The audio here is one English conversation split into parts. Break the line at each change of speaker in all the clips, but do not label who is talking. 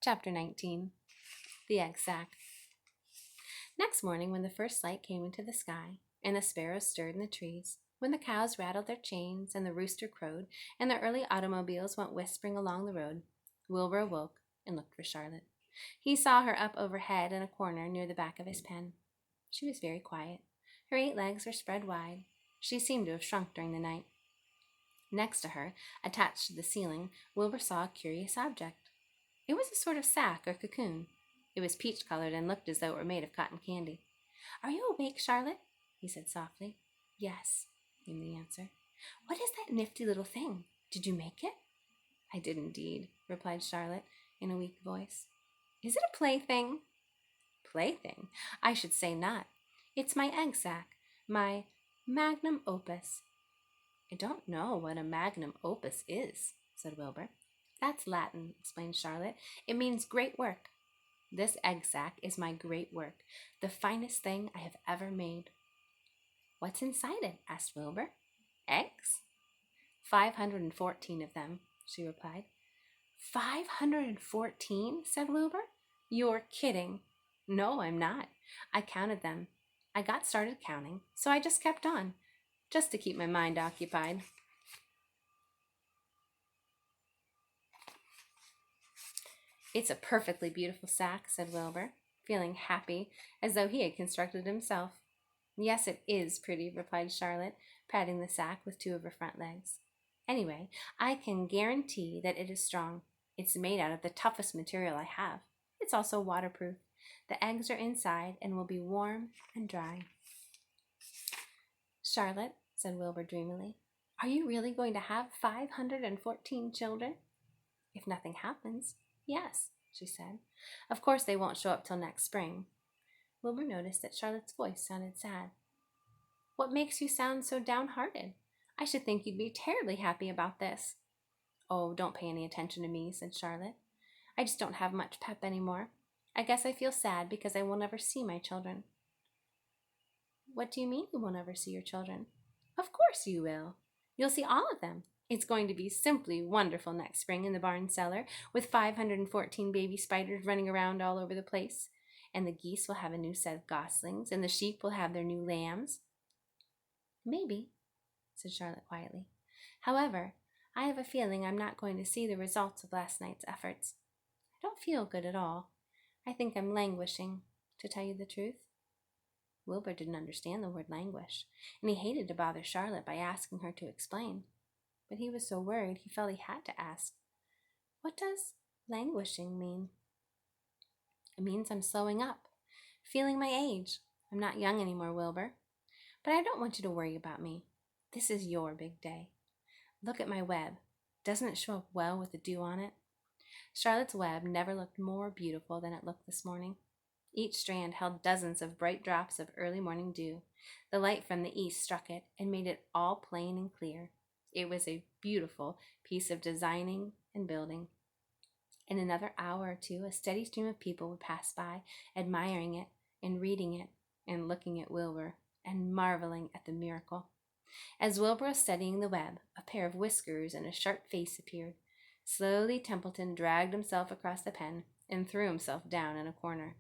Chapter 19. The Egg Sack. Next morning, when the first light came into the sky, and the sparrows stirred in the trees, when the cows rattled their chains, and the rooster crowed, and the early automobiles went whispering along the road, Wilbur awoke and looked for Charlotte. He saw her up overhead in a corner near the back of his pen. She was very quiet. Her 8 legs were spread wide. She seemed to have shrunk during the night. Next to her, attached to the ceiling, Wilbur saw a curious object. It was a sort of sack or cocoon. It was peach-colored and looked as though it were made of cotton candy. "Are you awake, Charlotte?" he said softly. "Yes," came the answer. "What is that nifty little thing? Did you make it?" "I did indeed," replied Charlotte in a weak voice. "Is it a plaything?" "Plaything? I should say not. It's my egg sack, my magnum opus." "I don't know what a magnum opus is," said Wilbur. "That's Latin," explained Charlotte. "It means great work. This egg sack is my great work, the finest thing I have ever made." "What's inside it?" asked Wilbur. "Eggs?" 514 of them," she replied. 514? said Wilbur. "You're kidding." "No, I'm not. I counted them. I got started counting, so I just kept on, just to keep my mind occupied." "It's a perfectly beautiful sack," said Wilbur, feeling happy, as though he had constructed it himself. "Yes, it is pretty," replied Charlotte, patting the sack with 2 of her front legs. "Anyway, I can guarantee that it is strong. It's made out of the toughest material I have. It's also waterproof. The eggs are inside and will be warm and dry." "Charlotte," said Wilbur dreamily, "are you really going to have 514 children?" "If nothing happens, yes," she said. "Of course they won't show up till next spring." Wilbur noticed that Charlotte's voice sounded sad. "What makes you sound so downhearted? I should think you'd be terribly happy about this." "Oh, don't pay any attention to me," said Charlotte. "I just don't have much pep anymore. I guess I feel sad because I will never see my children." "What do you mean you will never see your children?" "Of course you will. You'll see all of them. It's going to be simply wonderful next spring in the barn cellar, with 514 baby spiders running around all over the place. And the geese will have a new set of goslings, and the sheep will have their new lambs." "Maybe," said Charlotte quietly. "However, I have a feeling I'm not going to see the results of last night's efforts. I don't feel good at all. I think I'm languishing, to tell you the truth." Wilbur didn't understand the word languish, and he hated to bother Charlotte by asking her to explain. But he was so worried he felt he had to ask. "What does languishing mean?" "It means I'm slowing up, feeling my age. I'm not young anymore, Wilbur. But I don't want you to worry about me. This is your big day. Look at my web. Doesn't it show up well with the dew on it?" Charlotte's web never looked more beautiful than it looked this morning. Each strand held dozens of bright drops of early morning dew. The light from the east struck it and made it all plain and clear. It was a beautiful piece of designing and building. In another hour or 2, a steady stream of people would pass by, admiring it and reading it and looking at Wilbur and marveling at the miracle. As Wilbur was studying the web, a pair of whiskers and a sharp face appeared. Slowly Templeton dragged himself across the pen and threw himself down in a corner.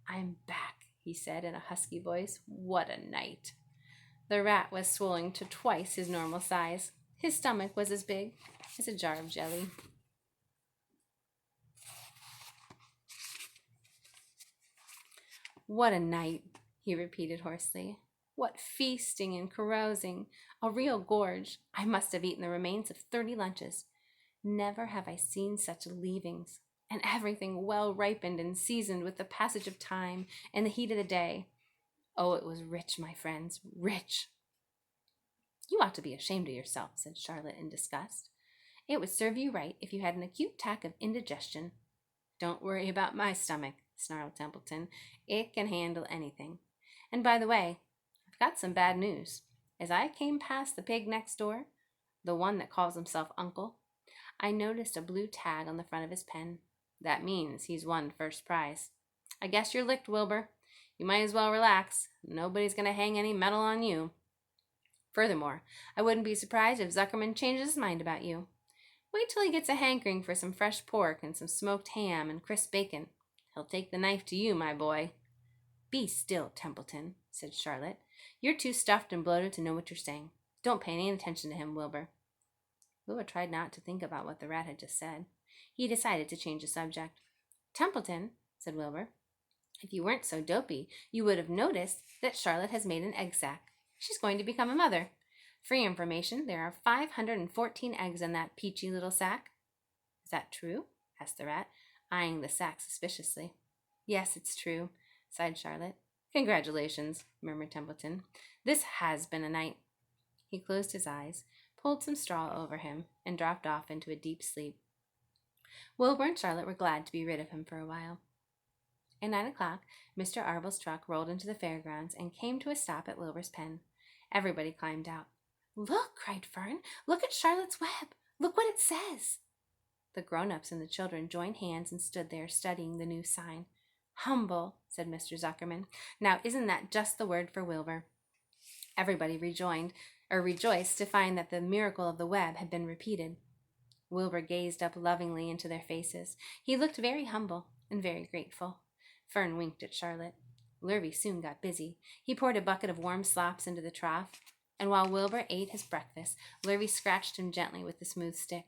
"I'm back," he said in a husky voice. "What a night!" The rat was swollen to twice his normal size. His stomach was as big as a jar of jelly. "What a night," he repeated hoarsely. "What feasting and carousing! A real gorge. I must have eaten the remains of 30 lunches. Never have I seen such leavings. And everything well ripened and seasoned with the passage of time and the heat of the day. Oh, it was rich, my friends, rich." "You ought to be ashamed of yourself," said Charlotte in disgust. "It would serve you right if you had an acute attack of indigestion." "Don't worry about my stomach," snarled Templeton. "It can handle anything. And by the way, I've got some bad news. As I came past the pig next door, the one that calls himself Uncle, I noticed a blue tag on the front of his pen. That means he's won first prize. I guess you're licked, Wilbur. You might as well relax. Nobody's going to hang any medal on you. Furthermore, I wouldn't be surprised if Zuckerman changes his mind about you. Wait till he gets a hankering for some fresh pork and some smoked ham and crisp bacon. He'll take the knife to you, my boy." "Be still, Templeton," said Charlotte. "You're too stuffed and bloated to know what you're saying. Don't pay any attention to him, Wilbur." Wilbur tried not to think about what the rat had just said. He decided to change the subject. "Templeton," said Wilbur, "if you weren't so dopey, you would have noticed that Charlotte has made an egg sack. She's going to become a mother. Free information, there are 514 eggs in that peachy little sack." "Is that true?" asked the rat, eyeing the sack suspiciously. "Yes, it's true," sighed Charlotte. "Congratulations," murmured Templeton. "This has been a night." He closed his eyes, pulled some straw over him, and dropped off into a deep sleep. Wilbur and Charlotte were glad to be rid of him for a while. At 9 o'clock, Mr. Arbel's truck rolled into the fairgrounds and came to a stop at Wilbur's pen. Everybody climbed out. "Look!" cried Fern. "Look at Charlotte's web! Look what it says!" The grown-ups and the children joined hands and stood there studying the new sign. "Humble," said Mr. Zuckerman. "Now isn't that just the word for Wilbur?" Everybody rejoiced to find that the miracle of the web had been repeated. Wilbur gazed up lovingly into their faces. He looked very humble and very grateful. Fern winked at Charlotte. Lurvy soon got busy. He poured a bucket of warm slops into the trough, and while Wilbur ate his breakfast, Lurvy scratched him gently with the smooth stick.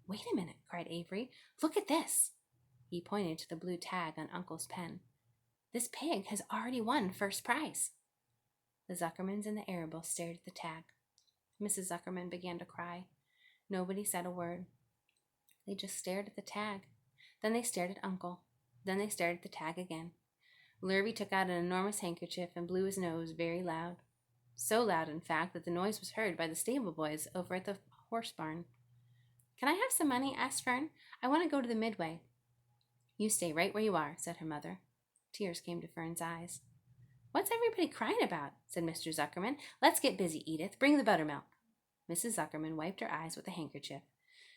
"Wait a minute," cried Avery. "Look at this." He pointed to the blue tag on Uncle's pen. "This pig has already won first prize." The Zuckermans and the Arable stared at the tag. Mrs. Zuckerman began to cry. Nobody said a word. They just stared at the tag. Then they stared at Uncle. Then they stared at the tag again. Lurvy took out an enormous handkerchief and blew his nose very loud. So loud, in fact, that the noise was heard by the stable boys over at the horse barn. "Can I have some money?" asked Fern. "I want to go to the Midway." "You stay right where you are," said her mother. Tears came to Fern's eyes. "What's everybody crying about?" said Mr. Zuckerman. "Let's get busy, Edith. Bring the buttermilk." Mrs. Zuckerman wiped her eyes with a handkerchief.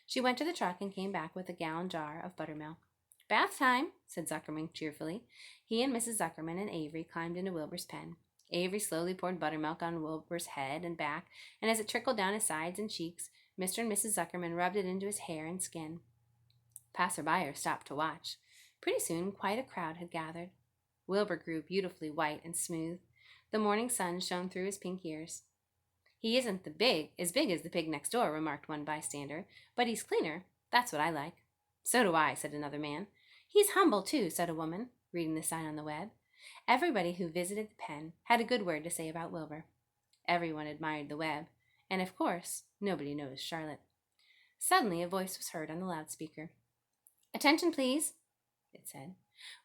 She went to the truck and came back with a gallon jar of buttermilk. "Bath time," said Zuckerman cheerfully. He and Mrs. Zuckerman and Avery climbed into Wilbur's pen. Avery slowly poured buttermilk on Wilbur's head and back, and as it trickled down his sides and cheeks, Mr. and Mrs. Zuckerman rubbed it into his hair and skin. Passerby stopped to watch. Pretty soon quite a crowd had gathered. Wilbur grew beautifully white and smooth. The morning sun shone through his pink ears. "He isn't as big as the pig next door," remarked one bystander, "but he's cleaner. That's what I like." "So do I," said another man. "He's humble, too," said a woman, reading the sign on the web. Everybody who visited the pen had a good word to say about Wilbur. Everyone admired the web, and of course, nobody noticed Charlotte. Suddenly a voice was heard on the loudspeaker. "Attention, please," it said.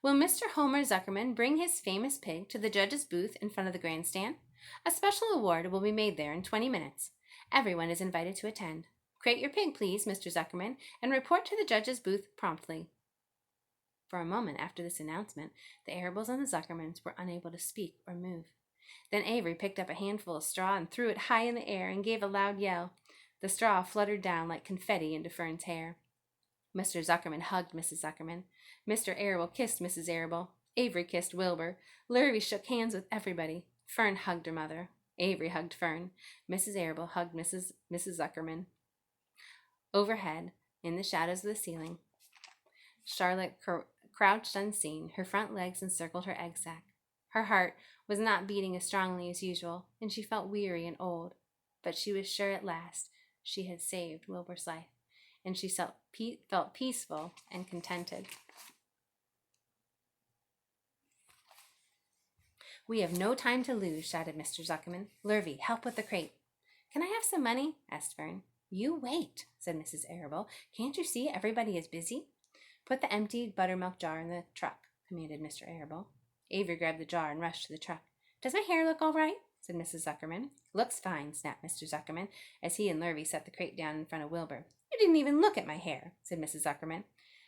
"Will Mr. Homer Zuckerman bring his famous pig to the judge's booth in front of the grandstand? A special award will be made there in 20 minutes. Everyone is invited to attend. Crate your pig, please, Mr. Zuckerman, and report to the judge's booth promptly." For a moment after this announcement, the Arables and the Zuckermans were unable to speak or move. Then Avery picked up a handful of straw and threw it high in the air and gave a loud yell. The straw fluttered down like confetti into Fern's hair. Mr. Zuckerman hugged Mrs. Zuckerman. Mr. Arable kissed Mrs. Arable. Avery kissed Wilbur. Lurvy shook hands with everybody. Fern hugged her mother. Avery hugged Fern. Mrs. Arable hugged Mrs. Zuckerman. Overhead, in the shadows of the ceiling, Charlotte crouched unseen. Her front legs encircled her egg sac. Her heart was not beating as strongly as usual, and she felt weary and old. But she was sure at last she had saved Wilbur's life, and she felt peaceful and contented. "We have no time to lose," shouted Mr. Zuckerman. "Lurvy, help with the crate." "Can I have some money?" asked Fern. "You wait," said Mrs. Arable. "Can't you see everybody is busy?" "Put the empty buttermilk jar in the truck," commanded Mr. Arable. Avery grabbed the jar and rushed to the truck. "Does my hair look all right?" said Mrs. Zuckerman. "Looks fine," snapped Mr. Zuckerman, as he and Lurvy set the crate down in front of Wilbur. "You didn't even look at my hair," said Mrs. Zuckerman.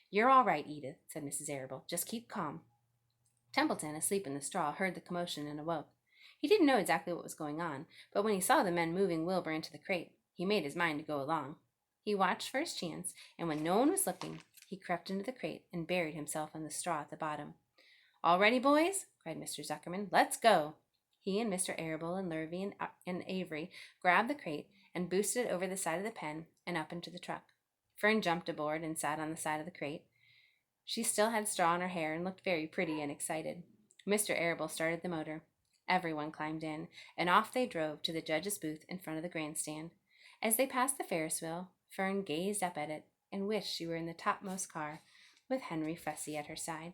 "You're all right, Edith," said Mrs. Arable. "Just keep calm." Templeton, asleep in the straw, heard the commotion and awoke. He didn't know exactly what was going on, but when he saw the men moving Wilbur into the crate, he made his mind to go along. He watched for his chance, and when no one was looking, he crept into the crate and buried himself in the straw at the bottom. "All ready, boys?" cried Mr. Zuckerman. "Let's go." He and Mr. Arable and Lurvy and Avery grabbed the crate and boosted it over the side of the pen and up into the truck. Fern jumped aboard and sat on the side of the crate. She still had straw in her hair and looked very pretty and excited. Mr. Arable started the motor. Everyone climbed in, and off they drove to the judge's booth in front of the grandstand. As they passed the Ferris wheel, Fern gazed up at it and wished she were in the topmost car with Henry Fussy at her side.